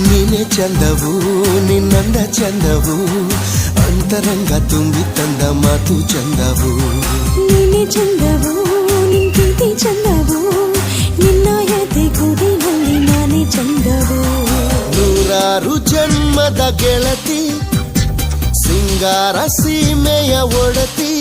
ನೀನೆ ಚಂದವು ನಿನ್ನಂದ ಚಂದವು ಅಂತರಂಗ ತುಂಬಿ ತಂದ ಮಾತು ಚಂದವು ನೀನೆ ಚಂದವು ನಿನ್ ಪ್ರೀತಿ ಚಂದವು ನಿನ್ನ ಎದೆ ಗೂಡಿನಲ್ಲಿ ನಾನೇ ಚಂದವು ನೂರಾರು ಜನ್ಮದ ಗೆಳತಿ ಸಿಂಗಾರ ಸೀಮೆಯ ಒಡತಿ